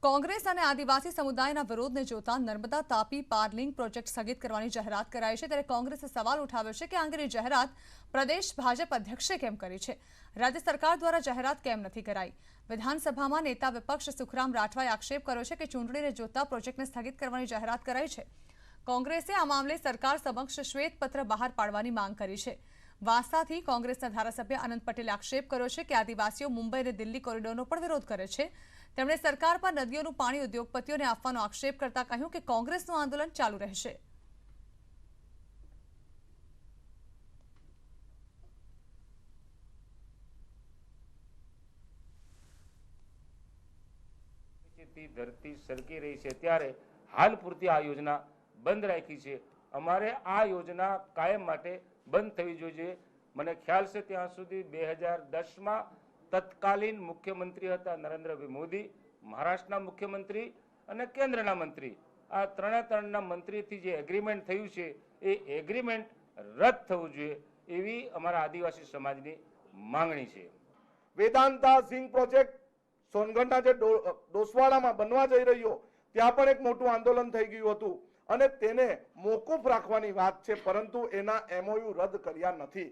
કોંગ્રેસ અને આદિવાસી સમુદાયના વિરોધને જોતા નર્મદા તાપી પાર પ્રોજેક્ટ સ્થગિત કરવાની જાહેરાત કરાઈ છે। ત્યારે કોંગ્રેસે સવાલ ઉઠાવ્યો છે કે આ અંગેની જાહેરાત પ્રદેશ ભાજપ અધ્યક્ષે કેમ કરી છે, રાજ્ય સરકાર દ્વારા જાહેરાત કેમ નથી કરાઈ। વિધાનસભામાં નેતા વિપક્ષ સુખરામ રાઠવાએ આક્ષેપ કર્યો છે કે ચૂંટણીને જોતા પ્રોજેક્ટને સ્થગિત કરવાની જાહેરાત કરાઈ છે। કોંગ્રેસે આ મામલે સરકાર સમક્ષ શ્વેતપત્ર બહાર પાડવાની માંગ કરી છે। વાંસાથી કોંગ્રેસના ધારાસભ્ય અનંત પટેલે આક્ષેપ કર્યો છે કે આદિવાસીઓ મુંબઈ અને દિલ્હી કોરિડોરનો પણ વિરોધ કરે છે। તેમણે સરકાર પર નદીઓનું પાણી ઉદ્યોગપતિઓને આપવાનો આક્ષેપ કરતા કહ્યું કે કોંગ્રેસનું આંદોલન ચાલુ રહેશે। ધરતી સરકી રહી છે ત્યારે હાલ પૂરતી આ યોજના બંધ રાખી છે। અમારે આ યોજના કાયમ માટે બંધ થવી જોઈએ। મને ખ્યાલ છે ત્યાં સુધી 2010માં તત્કાલીન મુખ્યમંત્રી હતા નરેન્દ્રભાઈ મોદી, મહારાષ્ટ્રના મુખ્યમંત્રી અને કેન્દ્રના મંત્રી, આ ત્રણના મંત્રીથી જે એગ્રીમેન્ટ થયું છે એ એગ્રીમેન્ટ રદ થવું જોઈએ એવી અમારા આદિવાસી સમાજની માંગણી છે। વેદાંતા ઝિંક પ્રોજેક્ટ સોનગઢના જે ડોસવાડામાં બનવા જઈ રહ્યો ત્યાં પણ એક મોટું આંદોલન થઈ ગયું હતું અને તેને મોકૂફ રાખવાની વાત છે, પરંતુ એના MOU રદ કર્યા નથી।